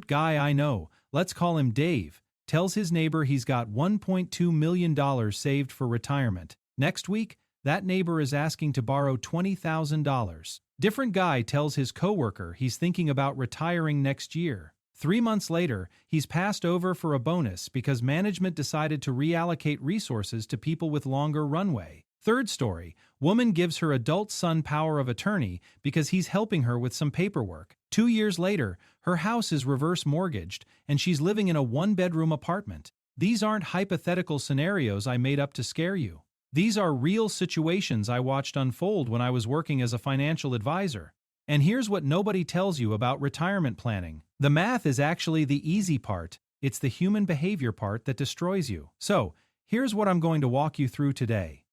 Guy I know, let's call him Dave, tells his neighbor he's got $1.2 million saved for retirement. Next week, that neighbor is asking to borrow $20,000. Different guy tells his coworker he's thinking about retiring next year. 3 months later, he's passed over for a bonus because management decided to reallocate resources to people with longer runway. Third story, woman gives her adult son power of attorney because he's helping her with some paperwork. 2 years later, her house is reverse mortgaged and she's living in a one-bedroom apartment. These aren't hypothetical scenarios I made up to scare you. These are real situations I watched unfold when I was working as a financial advisor. And here's what nobody tells you about retirement planning. The math is actually the easy part. It's the human behavior part that destroys you. So, here's what I'm going to walk you through today.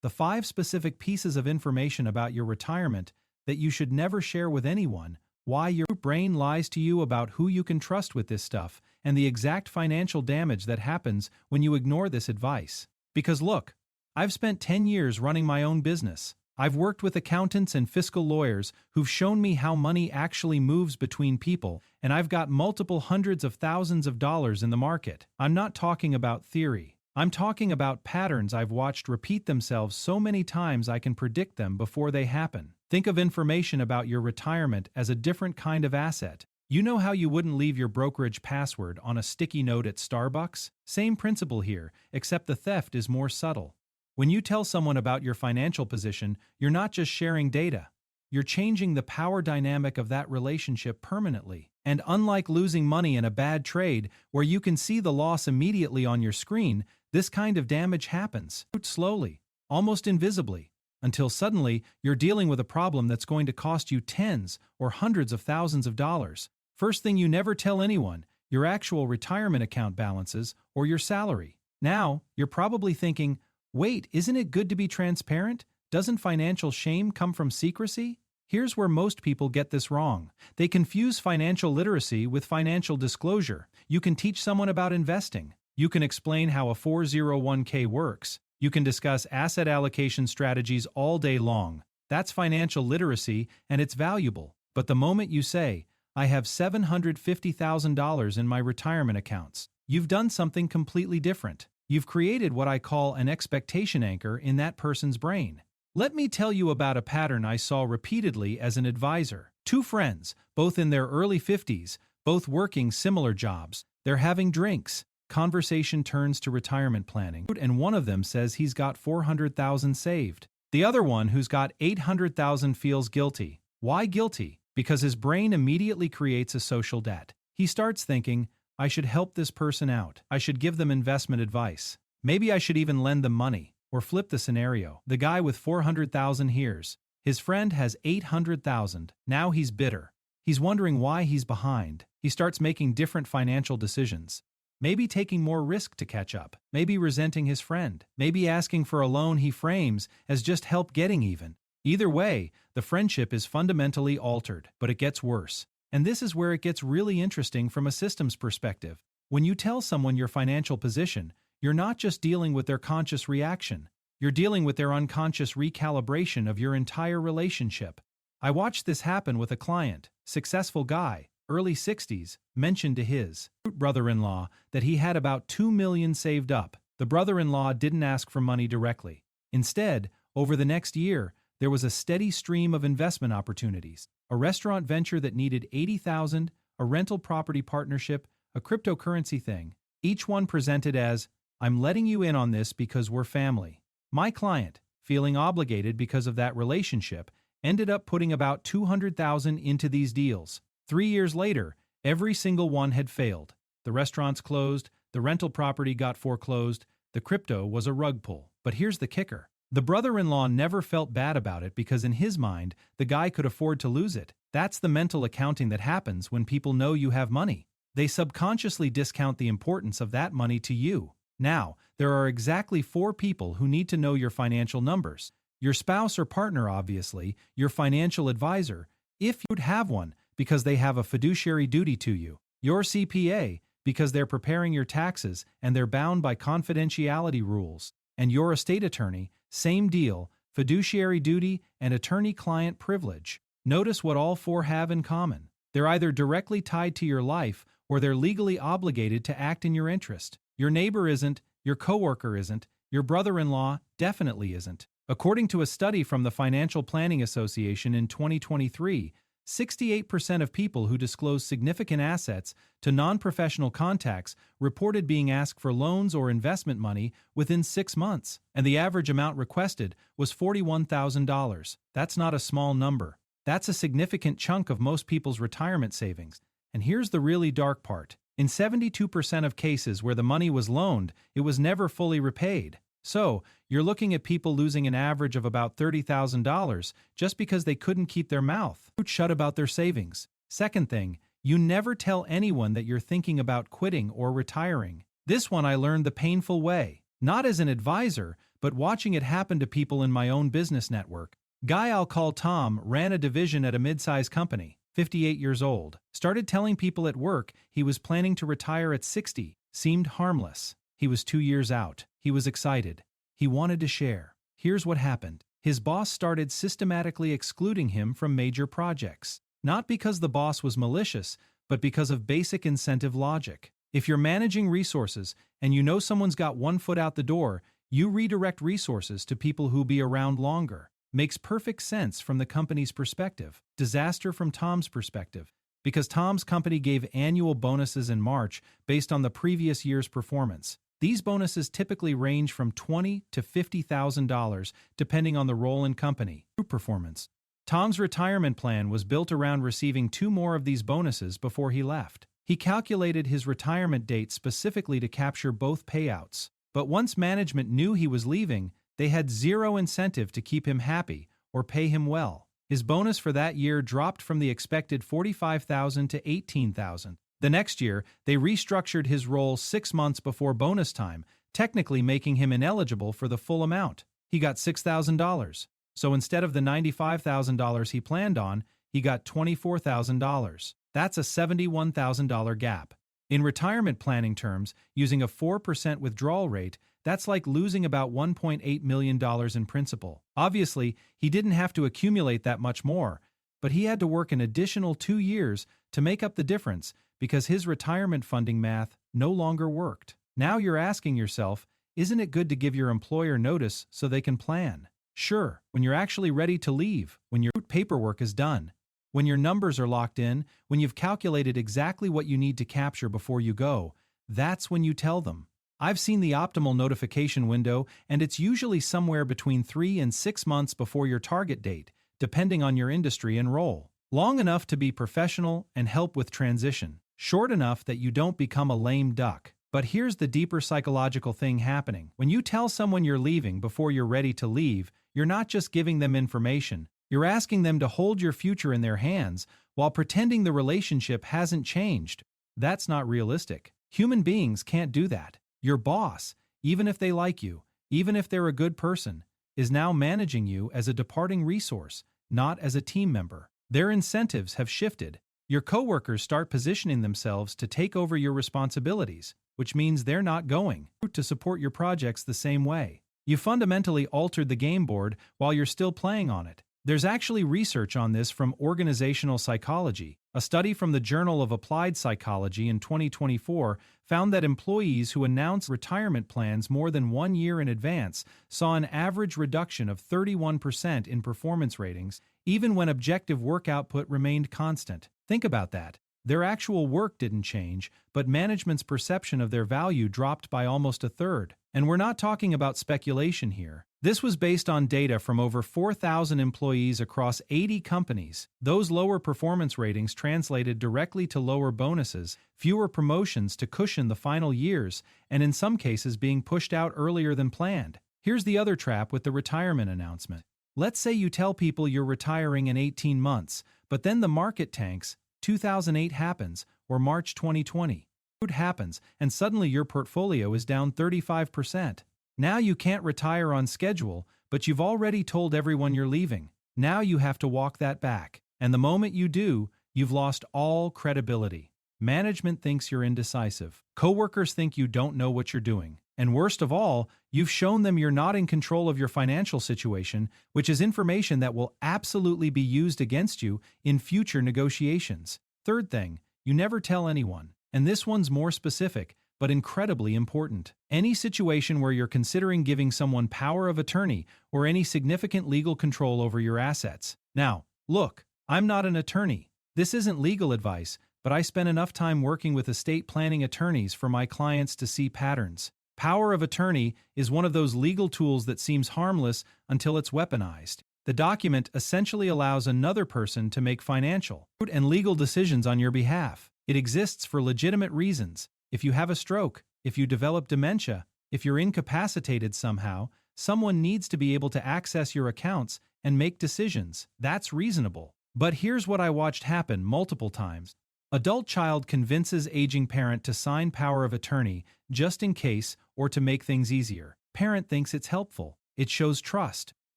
The 5 specific pieces of information about your retirement that you should never share with anyone, why your brain lies to you about who you can trust with this stuff, and the exact financial damage that happens when you ignore this advice. Because look, I've spent 10 years running my own business. I've worked with accountants and fiscal lawyers who've shown me how money actually moves between people, and I've got multiple hundreds of thousands of dollars in the market. I'm not talking about theory. I'm talking about patterns I've watched repeat themselves so many times I can predict them before they happen. Think of information about your retirement as a different kind of asset. You know how you wouldn't leave your brokerage password on a sticky note at Starbucks? Same principle here, except the theft is more subtle. When you tell someone about your financial position, you're not just sharing data. You're changing the power dynamic of that relationship permanently. And unlike losing money in a bad trade, where you can see the loss immediately on your screen, this kind of damage happens slowly, almost invisibly, until suddenly you're dealing with a problem that's going to cost you tens or hundreds of thousands of dollars. First thing you never tell anyone, your actual retirement account balances or your salary. Now, you're probably thinking, wait, isn't it good to be transparent? Doesn't financial shame come from secrecy? Here's where most people get this wrong. They confuse financial literacy with financial disclosure. You can teach someone about investing. You can explain how a 401k works. You can discuss asset allocation strategies all day long. That's financial literacy, and it's valuable. But the moment you say, I have $750,000 in my retirement accounts, you've done something completely different. You've created what I call an expectation anchor in that person's brain. Let me tell you about a pattern I saw repeatedly as an advisor. 2 friends, both in their early 50s, both working similar jobs. They're having drinks. Conversation turns to retirement planning, and one of them says he's got $400,000 saved. The other one, who's got $800,000, feels guilty. Why guilty? Because his brain immediately creates a social debt. He starts thinking, I should help this person out. I should give them investment advice. Maybe I should even lend them money. Or flip the scenario. The guy with $400,000 hears his friend has $800,000. Now he's bitter. He's wondering why he's behind. He starts making different financial decisions. Maybe taking more risk to catch up. Maybe resenting his friend. Maybe asking for a loan he frames as just help getting even. Either way, the friendship is fundamentally altered, but it gets worse. And this is where it gets really interesting from a systems perspective. When you tell someone your financial position, you're not just dealing with their conscious reaction. You're dealing with their unconscious recalibration of your entire relationship. I watched this happen with a client, successful guy, early 60s, mentioned to his brother-in-law that he had about $2 million saved up. The brother-in-law didn't ask for money directly. Instead, over the next year, there was a steady stream of investment opportunities. A restaurant venture that needed $80,000, a rental property partnership, a cryptocurrency thing. Each one presented as, I'm letting you in on this because we're family. My client, feeling obligated because of that relationship, ended up putting about $200,000 into these deals. 3 years later, every single one had failed. The restaurants closed, the rental property got foreclosed, the crypto was a rug pull. But here's the kicker. The brother-in-law never felt bad about it because in his mind, the guy could afford to lose it. That's the mental accounting that happens when people know you have money. They subconsciously discount the importance of that money to you. Now, there are exactly 4 people who need to know your financial numbers. Your spouse or partner, obviously, your financial advisor, if you'd have one, because they have a fiduciary duty to you. Your CPA, because they're preparing your taxes and they're bound by confidentiality rules. And your estate attorney, same deal, fiduciary duty and attorney-client privilege. Notice what all 4 have in common. They're either directly tied to your life or they're legally obligated to act in your interest. Your neighbor isn't, your coworker isn't, your brother-in-law definitely isn't. According to a study from the Financial Planning Association in 2023, 68% of people who disclose significant assets to non-professional contacts reported being asked for loans or investment money within 6 months, and the average amount requested was $41,000. That's not a small number. That's a significant chunk of most people's retirement savings. And here's the really dark part. In 72% of cases where the money was loaned, it was never fully repaid. So, you're looking at people losing an average of about $30,000 just because they couldn't keep their mouth shut about their savings. Second thing, you never tell anyone that you're thinking about quitting or retiring. This one I learned the painful way, not as an advisor, but watching it happen to people in my own business network. Guy I'll call Tom ran a division at a mid-sized company, 58 years old. Started telling people at work he was planning to retire at 60. Seemed harmless. He was 2 years out. He was excited. He wanted to share. Here's what happened. His boss started systematically excluding him from major projects. Not because the boss was malicious, but because of basic incentive logic. If you're managing resources and you know someone's got one foot out the door, you redirect resources to people who'll be around longer. Makes perfect sense from the company's perspective. Disaster from Tom's perspective, because Tom's company gave annual bonuses in March based on the previous year's performance. These bonuses typically range from $20,000 to $50,000 depending on the role and company performance. Tom's retirement plan was built around receiving 2 more of these bonuses before he left. He calculated his retirement date specifically to capture both payouts. But once management knew he was leaving, they had zero incentive to keep him happy or pay him well. His bonus for that year dropped from the expected $45,000 to $18,000. The next year, they restructured his role 6 months before bonus time, technically making him ineligible for the full amount. He got $6,000. So instead of the $95,000 he planned on, he got $24,000. That's a $71,000 gap. In retirement planning terms, using a 4% withdrawal rate, that's like losing about $1.8 million in principal. Obviously, he didn't have to accumulate that much more, but he had to work an additional 2 years to make up the difference because his retirement funding math no longer worked. Now you're asking yourself, isn't it good to give your employer notice so they can plan? Sure, when you're actually ready to leave, when your paperwork is done, when your numbers are locked in, when you've calculated exactly what you need to capture before you go, that's when you tell them. I've seen the optimal notification window, and it's usually somewhere between 3 and 6 months before your target date, depending on your industry and role. Long enough to be professional and help with transition. Short enough that you don't become a lame duck. But here's the deeper psychological thing happening. When you tell someone you're leaving before you're ready to leave, you're not just giving them information. You're asking them to hold your future in their hands while pretending the relationship hasn't changed. That's not realistic. Human beings can't do that. Your boss, even if they like you, even if they're a good person, is now managing you as a departing resource, not as a team member. Their incentives have shifted. Your coworkers start positioning themselves to take over your responsibilities, which means they're not going to support your projects the same way. You fundamentally altered the game board while you're still playing on it. There's actually research on this from organizational psychology. A study from the Journal of Applied Psychology in 2024 found that employees who announced retirement plans more than 1 year in advance saw an average reduction of 31% in performance ratings, even when objective work output remained constant. Think about that. Their actual work didn't change, but management's perception of their value dropped by almost a third. And we're not talking about speculation here. This was based on data from over 4,000 employees across 80 companies. Those lower performance ratings translated directly to lower bonuses, fewer promotions to cushion the final years, and in some cases being pushed out earlier than planned. Here's the other trap with the retirement announcement. Let's say you tell people you're retiring in 18 months, but then the market tanks, 2008 happens, or March 2020. It happens, and suddenly your portfolio is down 35%. Now you can't retire on schedule, but you've already told everyone you're leaving. Now you have to walk that back. And the moment you do, you've lost all credibility. Management thinks you're indecisive. Coworkers think you don't know what you're doing. And worst of all, you've shown them you're not in control of your financial situation, which is information that will absolutely be used against you in future negotiations. Third thing, you never tell anyone. And this one's more specific, but incredibly important. Any situation where you're considering giving someone power of attorney or any significant legal control over your assets. Now, look, I'm not an attorney. This isn't legal advice, but I spend enough time working with estate planning attorneys for my clients to see patterns. Power of attorney is one of those legal tools that seems harmless until it's weaponized. The document essentially allows another person to make financial and legal decisions on your behalf. It exists for legitimate reasons. If you have a stroke, if you develop dementia, if you're incapacitated somehow, someone needs to be able to access your accounts and make decisions. That's reasonable. But here's what I watched happen multiple times. Adult child convinces aging parent to sign power of attorney just in case or to make things easier. Parent thinks it's helpful. It shows trust.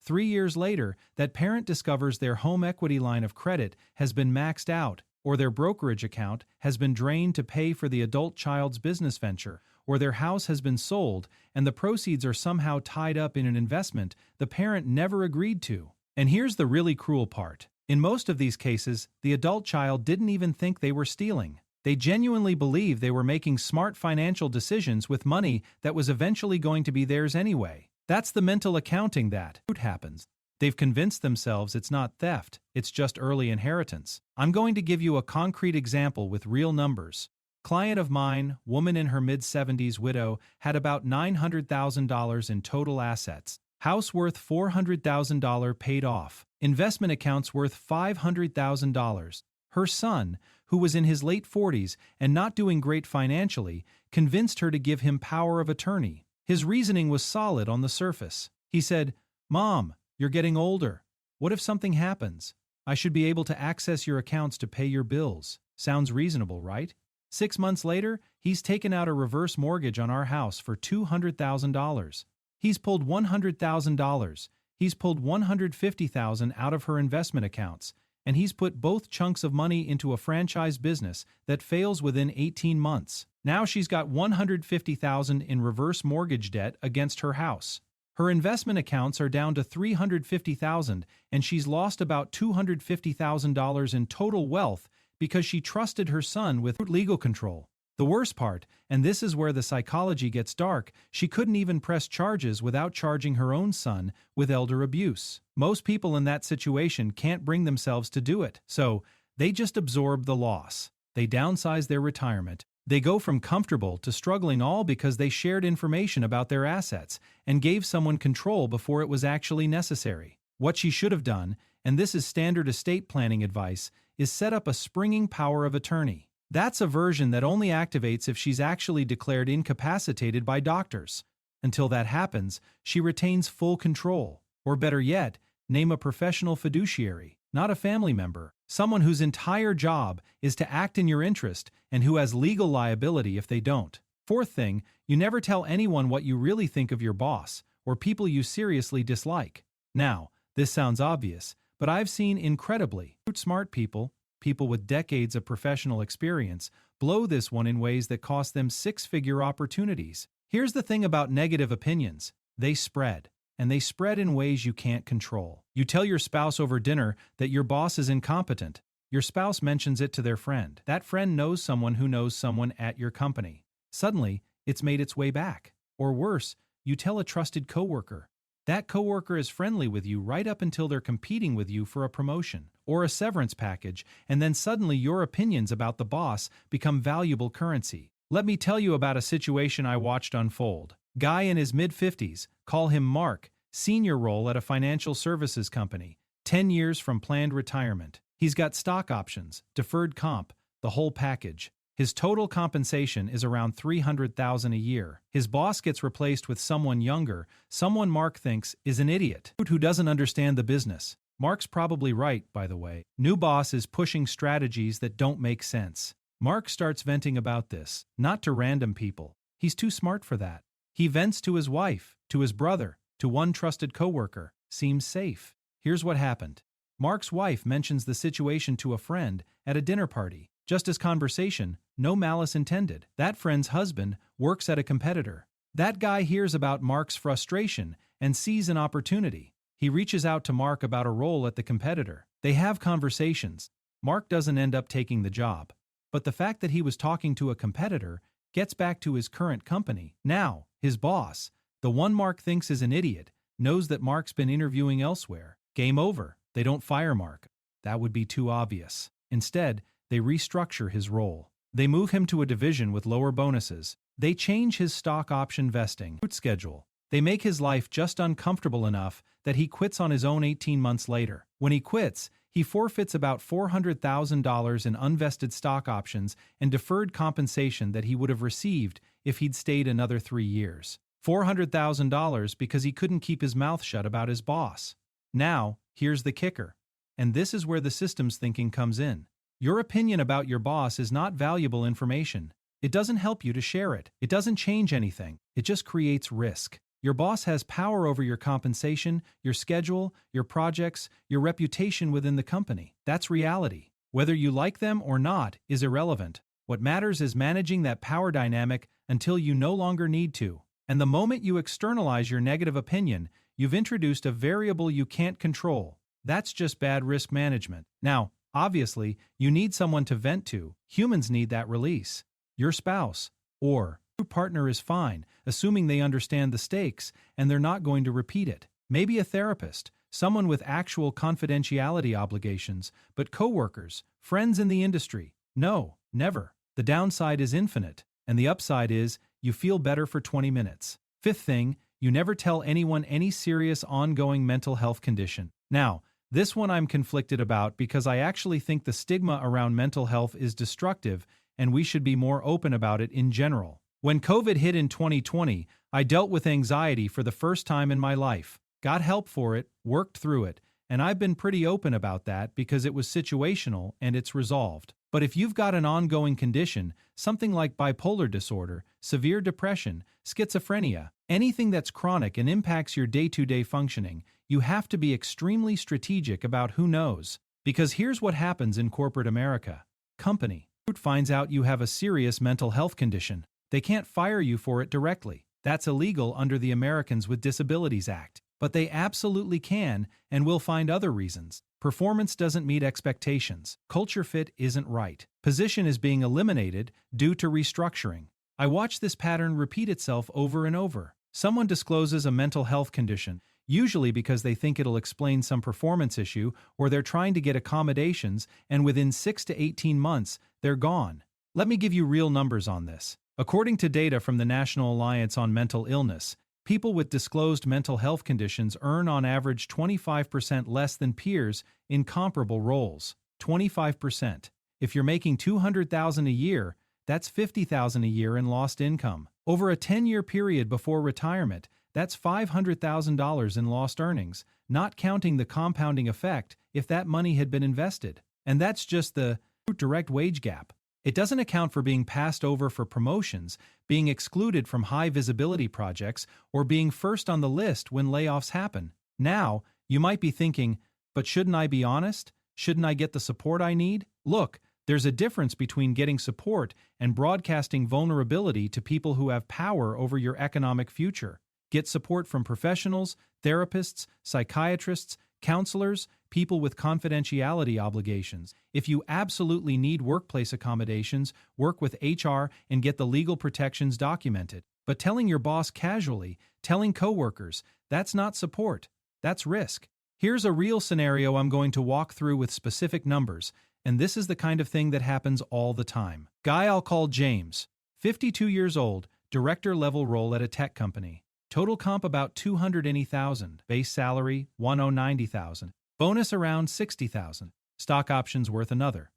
3 years later, that parent discovers their home equity line of credit has been maxed out, or their brokerage account has been drained to pay for the adult child's business venture, or their house has been sold and the proceeds are somehow tied up in an investment the parent never agreed to. And here's the really cruel part. In most of these cases, the adult child didn't even think they were stealing. They genuinely believed they were making smart financial decisions with money that was eventually going to be theirs anyway. That's the mental accounting that happens. They've convinced themselves it's not theft, it's just early inheritance. I'm going to give you a concrete example with real numbers. Client of mine, woman in her mid-70s, widow, had about $900,000 in total assets. House worth $400,000 paid off. Investment accounts worth $500,000. Her son, who was in his late 40s and not doing great financially, convinced her to give him power of attorney. His reasoning was solid on the surface. He said, "Mom, you're getting older. What if something happens? I should be able to access your accounts to pay your bills." Sounds reasonable, right? 6 months later, he's taken out a reverse mortgage on our house for $200,000. He's pulled $100,000. He's pulled $150,000 out of her investment accounts, and he's put both chunks of money into a franchise business that fails within 18 months. Now she's got $150,000 in reverse mortgage debt against her house. Her investment accounts are down to $350,000, and she's lost about $250,000 in total wealth because she trusted her son with legal control. The worst part, and this is where the psychology gets dark, she couldn't even press charges without charging her own son with elder abuse. Most people in that situation can't bring themselves to do it, so they just absorb the loss. They downsize their retirement. They go from comfortable to struggling, all because they shared information about their assets and gave someone control before it was actually necessary. What she should have done, and this is standard estate planning advice, is set up a springing power of attorney. That's a version that only activates if she's actually declared incapacitated by doctors. Until that happens, she retains full control. Or better yet, name a professional fiduciary, not a family member, someone whose entire job is to act in your interest and who has legal liability if they don't. Fourth thing, you never tell anyone what you really think of your boss or people you seriously dislike. Now, this sounds obvious, but I've seen incredibly smart people with decades of professional experience, blow this one in ways that cost them six-figure opportunities. Here's the thing about negative opinions. They spread, and they spread in ways you can't control. You tell your spouse over dinner that your boss is incompetent. Your spouse mentions it to their friend. That friend knows someone who knows someone at your company. Suddenly, it's made its way back. Or worse, you tell a trusted coworker. That coworker is friendly with you right up until they're competing with you for a promotion or a severance package, and then suddenly your opinions about the boss become valuable currency. Let me tell you about a situation I watched unfold. Guy in his mid-50s, call him Mark, senior role at a financial services company, 10 years from planned retirement. He's got stock options, deferred comp, the whole package. His total compensation is around $300,000 a year. His boss gets replaced with someone younger, someone Mark thinks is an idiot, who doesn't understand the business. Mark's probably right, by the way. New boss is pushing strategies that don't make sense. Mark starts venting about this, not to random people. He's too smart for that. He vents to his wife, to his brother, to one trusted coworker. Seems safe. Here's what happened. Mark's wife mentions the situation to a friend at a dinner party. Just as conversation, no malice intended. That friend's husband works at a competitor. That guy hears about Mark's frustration and sees an opportunity. He reaches out to Mark about a role at the competitor. They have conversations. Mark doesn't end up taking the job. But the fact that he was talking to a competitor gets back to his current company. Now, his boss, the one Mark thinks is an idiot, knows that Mark's been interviewing elsewhere. Game over. They don't fire Mark. That would be too obvious. Instead, they restructure his role. They move him to a division with lower bonuses. They change his stock option vesting schedule. They make his life just uncomfortable enough that he quits on his own 18 months later. When he quits, he forfeits about $400,000 in unvested stock options and deferred compensation that he would have received if he'd stayed another 3 years. $400,000 because he couldn't keep his mouth shut about his boss. Now, here's the kicker. And this is where the systems thinking comes in. Your opinion about your boss is not valuable information. It doesn't help you to share it. It doesn't change anything. It just creates risk. Your boss has power over your compensation, your schedule, your projects, your reputation within the company. That's reality. Whether you like them or not is irrelevant. What matters is managing that power dynamic until you no longer need to. And the moment you externalize your negative opinion, you've introduced a variable you can't control. That's just bad risk management. Now, obviously, you need someone to vent to. Humans need that release. Your spouse or your partner is fine, assuming they understand the stakes and they're not going to repeat it. Maybe a therapist, someone with actual confidentiality obligations, but coworkers, friends in the industry. No, never. The downside is infinite, and the upside is you feel better for 20 minutes. Fifth thing, you never tell anyone any serious ongoing mental health condition. Now, this one I'm conflicted about because I actually think the stigma around mental health is destructive and we should be more open about it in general. When COVID hit in 2020, I dealt with anxiety for the first time in my life. Got help for it, worked through it, and I've been pretty open about that because it was situational and it's resolved. But if you've got an ongoing condition, something like bipolar disorder, severe depression, schizophrenia, anything that's chronic and impacts your day-to-day functioning, you have to be extremely strategic about who knows. Because here's what happens in corporate America. Company finds out you have a serious mental health condition. They can't fire you for it directly. That's illegal under the Americans with Disabilities Act. But they absolutely can and will find other reasons. Performance doesn't meet expectations. Culture fit isn't right. Position is being eliminated due to restructuring. I watch this pattern repeat itself over and over. Someone discloses a mental health condition, usually because they think it'll explain some performance issue or they're trying to get accommodations, and within 6 to 18 months, they're gone. Let me give you real numbers on this. According to data from the National Alliance on Mental Illness, people with disclosed mental health conditions earn on average 25% less than peers in comparable roles. 25%. If you're making $200,000 a year, that's $50,000 a year in lost income. Over a 10-year period before retirement, that's $500,000 in lost earnings, not counting the compounding effect if that money had been invested. And that's just the direct wage gap. It doesn't account for being passed over for promotions, being excluded from high-visibility projects, or being first on the list when layoffs happen. Now, you might be thinking, but shouldn't I be honest? Shouldn't I get the support I need? Look, there's a difference between getting support and broadcasting vulnerability to people who have power over your economic future. Get support from professionals, therapists, psychiatrists, counselors, people with confidentiality obligations. If you absolutely need workplace accommodations, work with HR and get the legal protections documented. But telling your boss casually, telling coworkers, that's not support, that's risk. Here's a real scenario I'm going to walk through with specific numbers, and this is the kind of thing that happens all the time. Guy I'll call James, 52 years old, director-level role at a tech company. Total comp about $280,000, base salary $190,000, bonus around $60,000, stock options worth another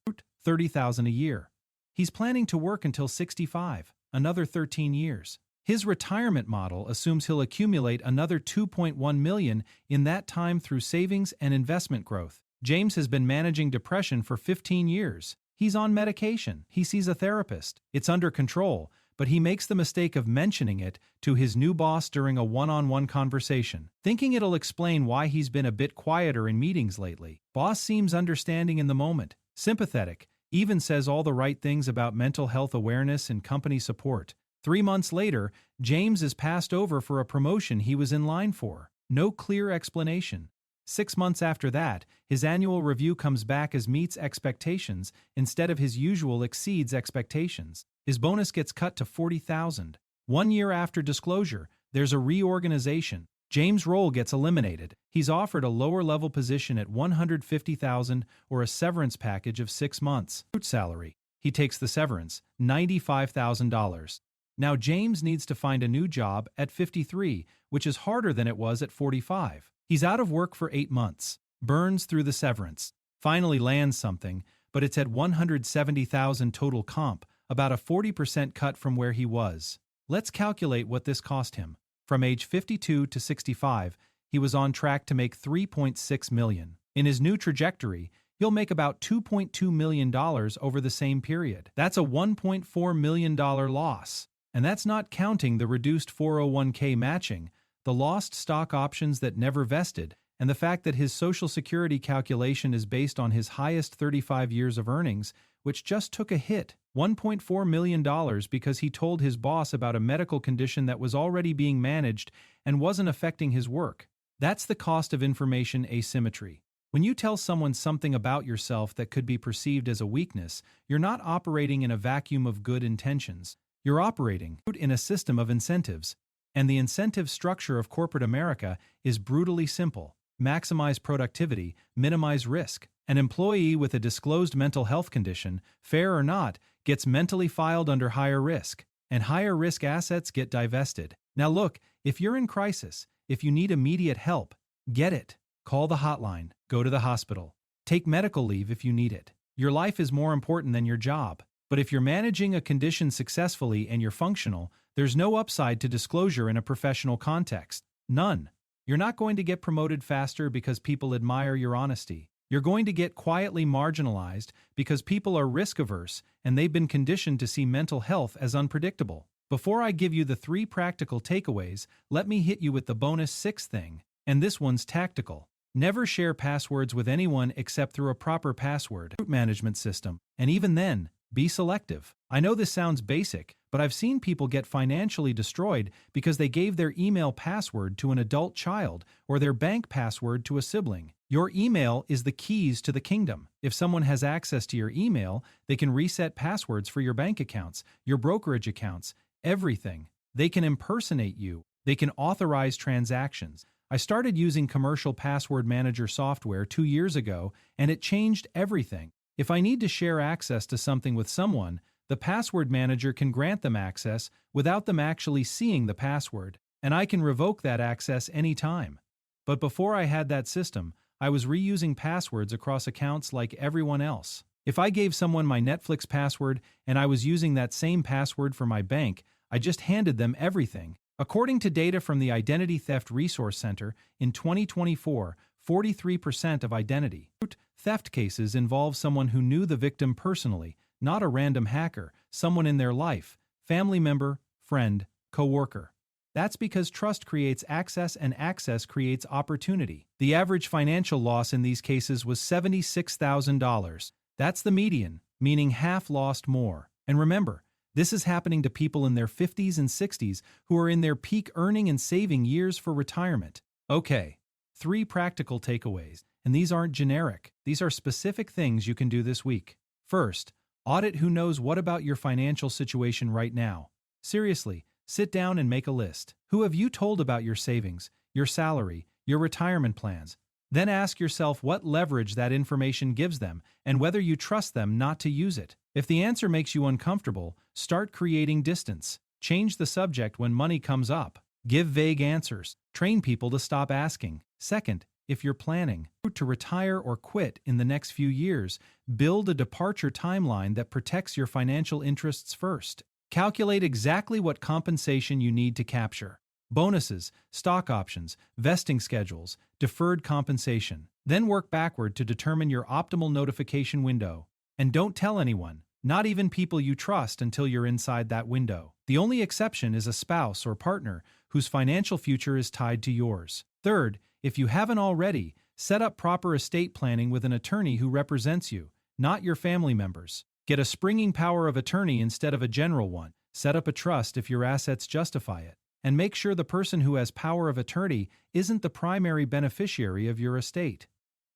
$30,000 a year. He's planning to work until 65, another 13 years. His retirement model assumes he'll accumulate another $2.1 million in that time through savings and investment growth. James has been managing depression for 15 years. He's on medication. He sees a therapist. It's under control. But he makes the mistake of mentioning it to his new boss during a one-on-one conversation, thinking it'll explain why he's been a bit quieter in meetings lately. Boss seems understanding in the moment, sympathetic, even says all the right things about mental health awareness and company support. 3 months later, James is passed over for a promotion he was in line for. No clear explanation. 6 months after that, his annual review comes back as meets expectations instead of his usual exceeds expectations. His bonus gets cut to $40,000. 1 year after disclosure, there's a reorganization. James' role gets eliminated. He's offered a lower-level position at $150,000 or a severance package of 6 months. Root salary. He takes the severance, $95,000. Now James needs to find a new job at 53, which is harder than it was at 45. He's out of work for 8 months, burns through the severance, finally lands something, but it's at $170,000 total comp, about a 40% cut from where he was. Let's calculate what this cost him. From age 52 to 65, he was on track to make $3.6 million. In his new trajectory, he'll make about $2.2 million over the same period. That's a $1.4 million loss. And that's not counting the reduced 401k matching, the lost stock options that never vested, and the fact that his Social Security calculation is based on his highest 35 years of earnings, which just took a hit, $1.4 million, because he told his boss about a medical condition that was already being managed and wasn't affecting his work. That's the cost of information asymmetry. When you tell someone something about yourself that could be perceived as a weakness, you're not operating in a vacuum of good intentions. You're operating in a system of incentives. And the incentive structure of corporate America is brutally simple. Maximize productivity, minimize risk. An employee with a disclosed mental health condition, fair or not, gets mentally filed under higher risk, and higher risk assets get divested. Now look, if you're in crisis, if you need immediate help, get it. Call the hotline, go to the hospital. Take medical leave if you need it. Your life is more important than your job. But if you're managing a condition successfully and you're functional, there's no upside to disclosure in a professional context. None. You're not going to get promoted faster because people admire your honesty. You're going to get quietly marginalized because people are risk-averse and they've been conditioned to see mental health as unpredictable. Before I give you the 3 practical takeaways, let me hit you with the bonus 6th thing, and this one's tactical. Never share passwords with anyone except through a proper password management system, and even then, be selective. I know this sounds basic, but I've seen people get financially destroyed because they gave their email password to an adult child or their bank password to a sibling. Your email is the keys to the kingdom. If someone has access to your email, they can reset passwords for your bank accounts, your brokerage accounts, everything. They can impersonate you. They can authorize transactions. I started using commercial password manager software 2 years ago, and it changed everything. If I need to share access to something with someone, the password manager can grant them access without them actually seeing the password, and I can revoke that access anytime. But before I had that system, I was reusing passwords across accounts like everyone else. If I gave someone my Netflix password and I was using that same password for my bank, I just handed them everything. According to data from the Identity Theft Resource Center, in 2024, 43% of identity theft cases involve someone who knew the victim personally, not a random hacker, someone in their life, family member, friend, coworker. That's because trust creates access and access creates opportunity. The average financial loss in these cases was $76,000. That's the median, meaning half lost more. And remember, this is happening to people in their 50s and 60s who are in their peak earning and saving years for retirement. Okay, 3 practical takeaways, and these aren't generic. These are specific things you can do this week. First, audit who knows what about your financial situation right now. Seriously, sit down and make a list. Who have you told about your savings, your salary, your retirement plans? Then ask yourself what leverage that information gives them and whether you trust them not to use it. If the answer makes you uncomfortable, start creating distance. Change the subject when money comes up. Give vague answers. Train people to stop asking. Second, if you're planning to retire or quit in the next few years, build a departure timeline that protects your financial interests first. Calculate exactly what compensation you need to capture. Bonuses, stock options, vesting schedules, deferred compensation. Then work backward to determine your optimal notification window. And don't tell anyone, not even people you trust, until you're inside that window. The only exception is a spouse or partner whose financial future is tied to yours. Third, if you haven't already, set up proper estate planning with an attorney who represents you, not your family members. Get a springing power of attorney instead of a general one. Set up a trust if your assets justify it. And make sure the person who has power of attorney isn't the primary beneficiary of your estate.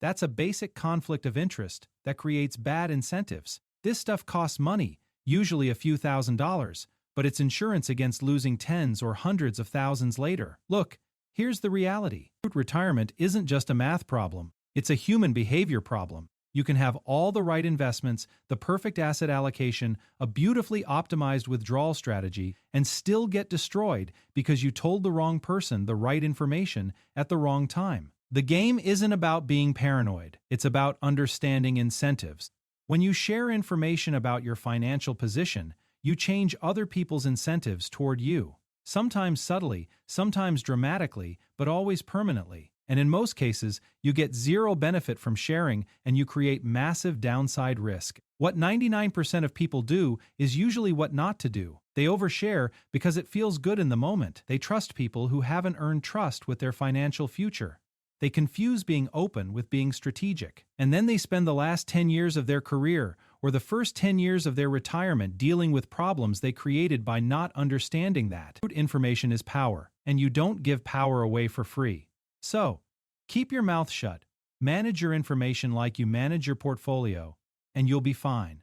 That's a basic conflict of interest that creates bad incentives. This stuff costs money, usually a few $1,000s, but it's insurance against losing tens or hundreds of thousands later. Look, here's the reality. Retirement isn't just a math problem, it's a human behavior problem. You can have all the right investments, the perfect asset allocation, a beautifully optimized withdrawal strategy, and still get destroyed because you told the wrong person the right information at the wrong time. The game isn't about being paranoid, it's about understanding incentives. When you share information about your financial position, you change other people's incentives toward you. Sometimes subtly, sometimes dramatically, but always permanently. And in most cases, you get zero benefit from sharing and you create massive downside risk. What 99% of people do is usually what not to do. They overshare because it feels good in the moment. They trust people who haven't earned trust with their financial future. They confuse being open with being strategic. And then they spend the last 10 years of their career or the first 10 years of their retirement dealing with problems they created by not understanding that. Information is power, and you don't give power away for free. So, keep your mouth shut, manage your information like you manage your portfolio, and you'll be fine.